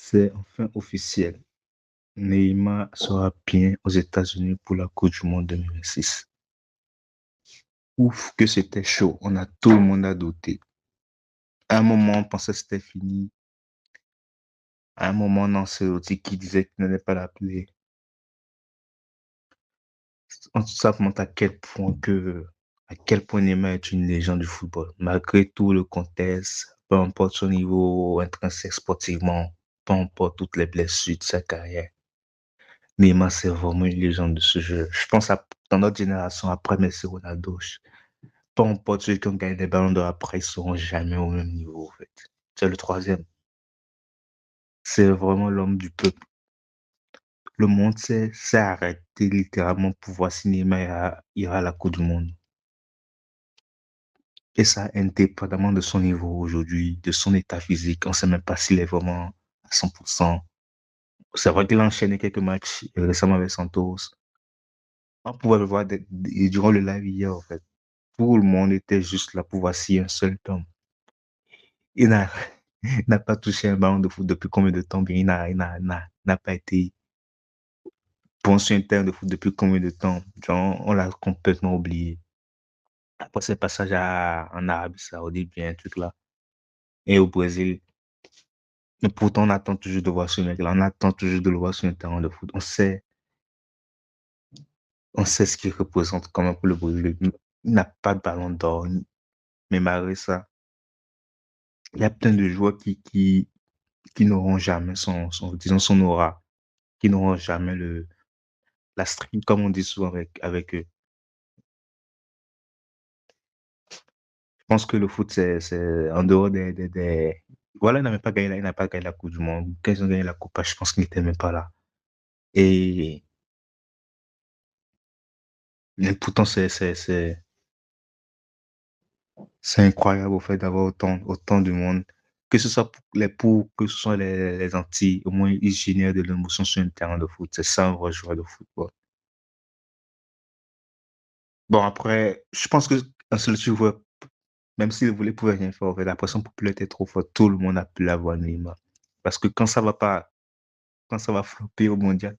C'est enfin officiel. Neymar sera bien aux États-Unis pour la Coupe du Monde 2026. Ouf, que c'était chaud. Tout le monde a douté. À un moment, on pensait que c'était fini. À un moment, non, c'est Ancelotti qui disait qu'il n'allait pas l'appeler. On ça montre à quel point Neymar est une légende du football. Malgré tout le contexte, peu importe son niveau intrinsèque sportivement, peu importe toutes les blessures de sa carrière. Neymar, c'est vraiment une légende de ce jeu. Je pense dans notre génération, après Messi, Ronaldo, peu importe ceux qui ont gagné des ballons d'or après, ils seront jamais au même niveau, en fait. C'est le troisième. C'est vraiment l'homme du peuple. Le monde s'est arrêté littéralement pour voir si Neymar ira à la Coupe du Monde. Et ça, indépendamment de son niveau aujourd'hui, de son état physique, on ne sait même pas s'il est vraiment à 100%. C'est vrai qu'il a enchaîné quelques matchs récemment avec Santos. On pouvait le voir durant le live hier, en fait. Tout le monde était juste là pour voir si un seul homme. Il n'a il n'a pas touché un ballon de foot depuis combien de temps? Bien, n'a pas été bon sur un terrain de foot depuis combien de temps? Genre, on l'a complètement oublié. Après ce passage en Arabie Saoudite, bien, un truc là, et au Brésil. Mais pourtant, on attend toujours de voir ce mec-là. On attend toujours de le voir sur un terrain de foot. On sait ce qu'il représente quand même pour le Brésil. Il n'a pas de ballon d'or. Mais malgré ça, il y a plein de joueurs qui n'auront jamais disons, son aura, qui n'auront jamais la stream, comme on dit souvent avec eux. Je pense que le foot, c'est en dehors voilà, il n'a pas gagné la Coupe du Monde. Quand ils ont gagné la Coupe, je pense qu'il n'était même pas là. Et, et pourtant, c'est incroyable au fait d'avoir autant de monde. Que ce soit que ce soit les Antilles, au moins ils génèrent de l'émotion sur un terrain de foot. C'est ça un vrai joueur de football. Bon, après, je pense que un seul joueur, même s'il voulait, pouvait rien faire. En fait, la pression populaire était trop forte. Tout le monde a pu l'avoir, Neymar. Parce que quand ça va pas, quand ça va flopper au mondial,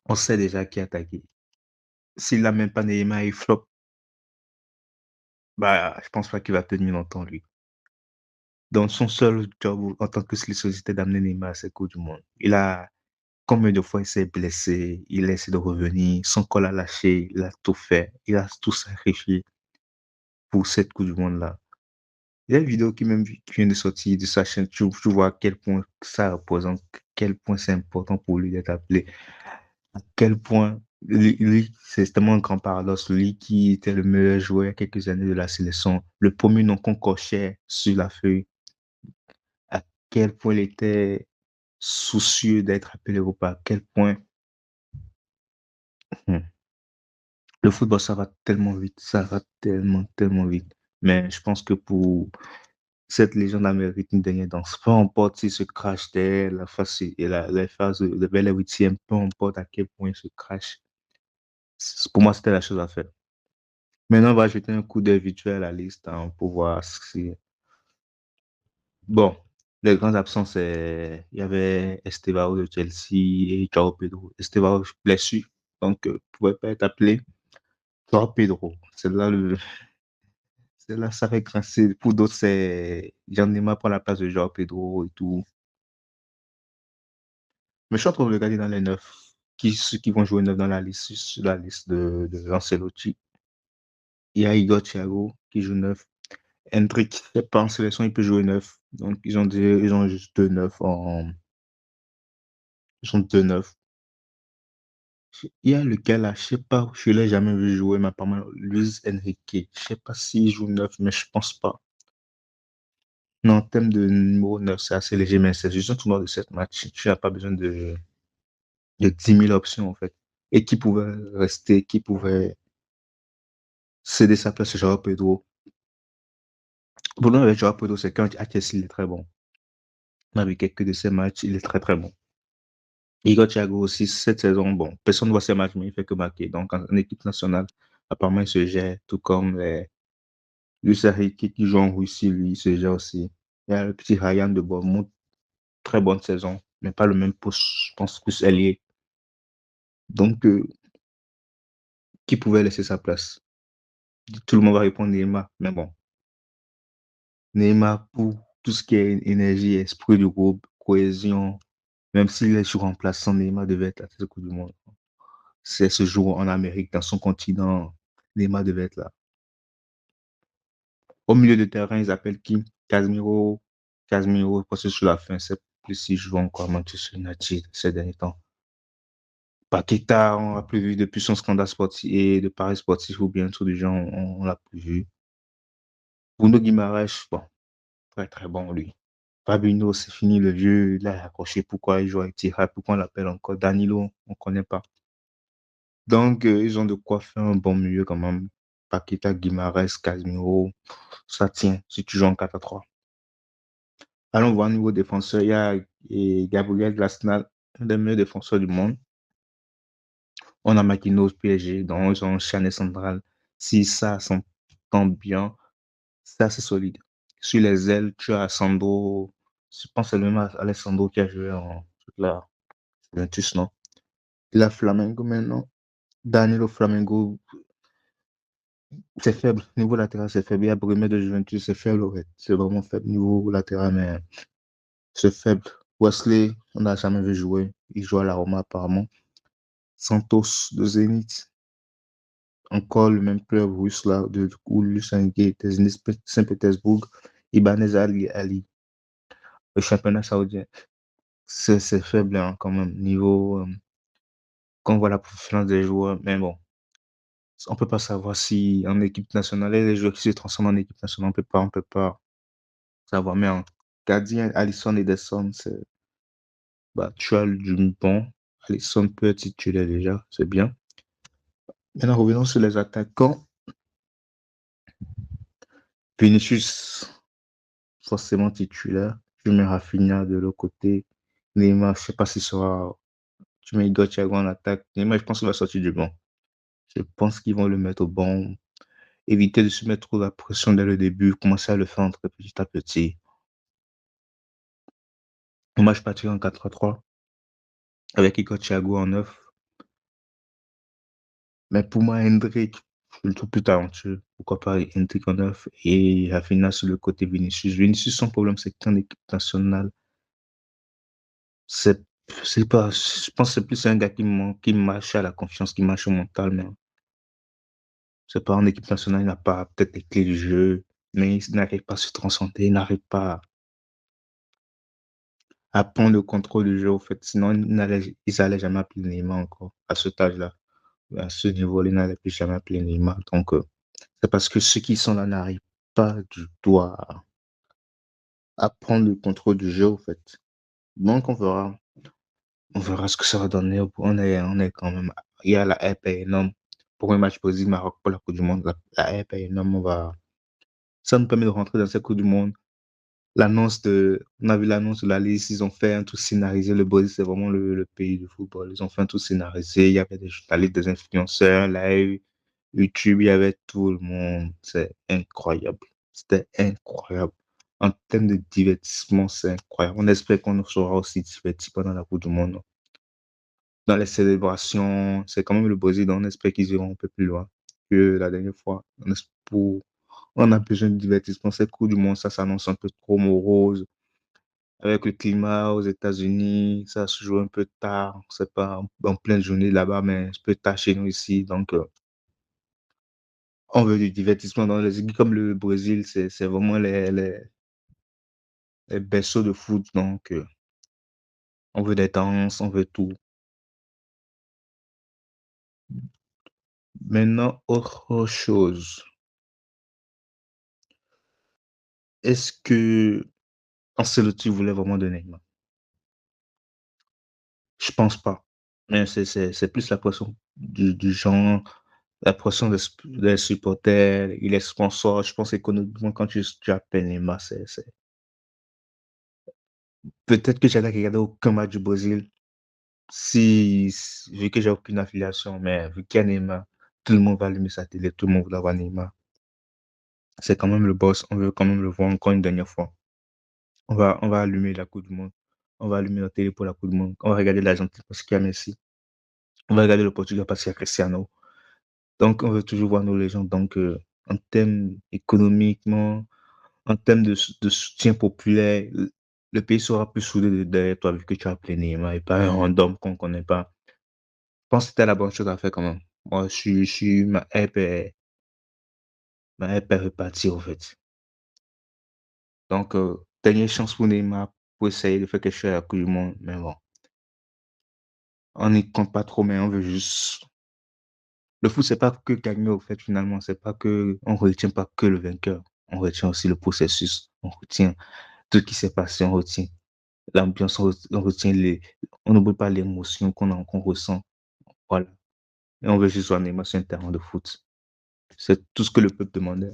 on sait déjà qui attaquer. S'il n'a même pas Neymar, il flop. Bah, je pense pas qu'il va tenir longtemps, lui. Donc, son seul job en tant que sélectionneur, c'était d'amener Neymar à cette Coupe du Monde. Combien de fois il s'est blessé, il a essayé de revenir, son col a lâché, il a tout fait, il a tout sacrifié pour cette Coupe du Monde-là. Il y a une vidéo qui vient de sortir de sa chaîne, tu vois à quel point ça représente, quel point c'est important pour lui d'être appelé, à quel point c'est tellement un grand paradoxe, lui qui était le meilleur joueur il y a quelques années de la sélection, le premier nom qu'on cochait sur la feuille, à quel point il était soucieux d'être appelé au pas, à quel point hmm, le football, ça va tellement vite, ça va tellement, tellement vite. Mais je pense que pour cette légende mérite une dernière danse. Peu importe s'il se crache dès la phase, et les phases vers les huitièmes, peu importe à quel point il se crache. Pour moi, c'était la chose à faire. Maintenant, on va jeter un coup d'œil visuel à la liste hein, pour voir si. Bon, les grands absents, il y avait Estevao de Chelsea et João Pedro. Estevao blessé, donc ne pouvait pas être appelé. João Pedro, c'est là ça fait grincer. Pour d'autres, c'est Jean Neymar prend la place de João Pedro et tout. Mais je suis en train de regarder dans les neufs, ceux qui vont jouer neuf dans la liste, sur la liste de Ancelotti. Il y a Igor Thiago qui joue neuf. Hendrick, je sais pas, en sélection, il peut jouer neuf. Donc, ils ont juste deux neufs ils ont deux neufs. Il y a lequel là, je sais pas, je l'ai jamais vu jouer, mais apparemment, Luis Enrique. Je sais pas s'il joue neuf, mais je pense pas. Non, en termes de numéro 9 c'est assez léger, mais c'est juste un tournoi de 7 matchs. Tu n'as pas besoin de 10 000 options, en fait. Et qui pouvait rester, qui pouvait céder sa place à Joao Pedro. Le problème avec Joao Pedro, c'est quand à Chelsea, il est très bon. Avec quelques de ses matchs, il est très très bon. Igor Thiago aussi, cette saison, bon, personne ne voit ses matchs, mais il fait que marquer. Donc, en équipe nationale, apparemment, il se gère, tout comme Luis Enrique qui joue en Russie, lui, il se gère aussi. Il y a le petit Ryan de Bournemouth, très bonne saison, mais pas le même poste, je pense, plus ailier. Donc, qui pouvait laisser sa place? Tout le monde va répondre Neymar, mais bon, Neymar, pour tout ce qui est énergie, esprit du groupe, cohésion, même s'il est sur remplaçant, Neymar devait être à ce coup du monde. C'est ce jour en Amérique, dans son continent, Neymar devait être là. Au milieu de terrain, ils appellent qui? Casemiro. Casemiro, parce que sur la fin, c'est plus s'il joue encore à Manchester United ces derniers temps. Paqueta, on l'a plus vu depuis son scandale sportif et de Paris sportif ou bien tout du genre, on l'a plus vu. Bruno Guimaraes, bon, très très bon lui. Fabinho, c'est fini le vieux, il a accroché. Pourquoi il joue avec Tira? Pourquoi on l'appelle encore Danilo? On ne connaît pas. Donc, ils ont de quoi faire un bon milieu quand même. Paqueta, Guimaraes, Casemiro, ça tient si tu joues en 4-3. Allons voir au niveau défenseur. Il y a Gabriel Glasnal, un des meilleurs défenseurs du monde. On a Marquinhos PSG, donc ils ont un charnier central. Si ça s'entend bien, c'est assez solide. Sur les ailes, tu as Sandro. Je pense que c'est le même Alessandro qui a joué en la Juventus, non? Il a Flamengo maintenant. Danilo Flamengo, c'est faible. Niveau latéral, c'est faible. Il y a Bremer de Juventus, c'est faible. Ouais. C'est vraiment faible niveau latéral, mais c'est faible. Wesley, on n'a jamais vu jouer. Il joue à la Roma apparemment. Santos de Zénith, encore le même club russe là, de Ulusangué, de Saint-Pétersbourg. Ibanez Ali, le championnat saoudien. C'est faible hein, quand même, niveau, quand on voit la performance des joueurs, mais bon, on peut pas savoir si en équipe nationale, les joueurs qui se transforment en équipe nationale, on peut pas savoir, mais en gardien, Alisson et Ederson, c'est, bah, tu as du bon. Alisson peut être titulaire déjà, c'est bien. Maintenant, revenons sur les attaquants. Vinicius, forcément titulaire. Tu mets Rafinha de l'autre côté. Neymar, je sais pas s'il sera. Tu mets Igor Thiago en attaque. Neymar, je pense qu'il va sortir du banc. Je pense qu'ils vont le mettre au banc. Éviter de se mettre trop la pression dès le début. Commencer à le faire entrer petit à petit. Moi, je partirai en 4-3-3 avec Igor Thiago en 9. Mais pour moi, Hendrik, je le trouve plus talentueux. Pourquoi pas Hendrik en 9 et Rafinha sur le côté Vinicius. Vinicius, son problème, c'est qu'en équipe nationale, c'est c'est pas, je pense que c'est plus un gars qui marche à la confiance, qui marche au mental, mais c'est pas en équipe nationale, il n'a pas peut-être les clés du jeu, mais il n'arrive pas à se transcender, il n'arrive pas à prendre le contrôle du jeu, au fait. Sinon, ils n'allaient jamais appeler Neymar encore, à cet âge-là, à ce niveau-là, ils n'allaient plus jamais appeler Neymar. Donc, c'est parce que ceux qui sont là n'arrivent pas du tout à prendre le contrôle du jeu, au fait. Donc, on verra ce que ça va donner. On est quand même. Il y a la hype est énorme. Pour un match Brésil-Maroc pour la Coupe du Monde, la hype est énorme. Ça nous permet de rentrer dans cette Coupe du Monde. On a vu l'annonce de la liste. Ils ont fait un tout scénarisé. Le Brésil, c'est vraiment le pays du football. Ils ont fait un tout scénarisé. Il y avait la liste des influenceurs, live, YouTube, il y avait tout le monde. C'est incroyable. C'était incroyable. En termes de divertissement, c'est incroyable. On espère qu'on sera aussi divertis pendant la Coupe du Monde dans les célébrations. C'est quand même le Brésil, donc on espère qu'ils iront un peu plus loin que la dernière fois. On a besoin de divertissement. Cette Coupe du Monde, ça s'annonce un peu trop morose. Avec le climat aux États-Unis, ça se joue un peu tard. C'est pas en pleine journée là-bas, mais un peu tard chez nous ici. Donc, on veut du divertissement dans les équipes comme le Brésil. C'est vraiment les berceaux de foot. Donc, on veut des danses, on veut tout. Maintenant, autre chose. Est-ce que Ancelotti voulait vraiment de Neymar? Je pense pas. Mais c'est plus la pression du genre, la pression des supporters, il est sponsor. Je pense économiquement, quand tu appelles Neymar, peut-être que j'allais regarder aucun match du Brésil vu que j'ai aucune affiliation, mais vu qu'il y a Neymar, tout le monde va allumer sa télé, tout le monde va voir Neymar. C'est quand même le boss, on veut quand même le voir encore une dernière fois. On va allumer la Coupe du Monde. On va allumer la télé pour la Coupe du Monde. On va regarder l'Argentine parce qu'il y a Messi. On va regarder le Portugal parce qu'il y a Cristiano. Donc, on veut toujours voir nos légendes. Donc, en termes économiquement, en termes de soutien populaire, le pays sera plus soudé derrière toi vu que tu as appelé Neymar et pas un random qu'on ne connaît pas. Je pense que c'était la bonne chose à faire quand même. Moi, ma hype est repartie en fait. Donc, dernière chance pour Neymar pour essayer de faire quelque chose à la Coupe du Monde. Mais bon, on n'y compte pas trop, mais on veut juste. Le foot, c'est pas que gagner au fait finalement. C'est pas que on retient pas que le vainqueur. On retient aussi le processus. On retient tout ce qui s'est passé. On retient l'ambiance. On retient on n'oublie pas l'émotion qu'on ressent. Voilà. Et on veut juste voir Neymar sur un terrain de foot. C'est tout ce que le peuple demandait.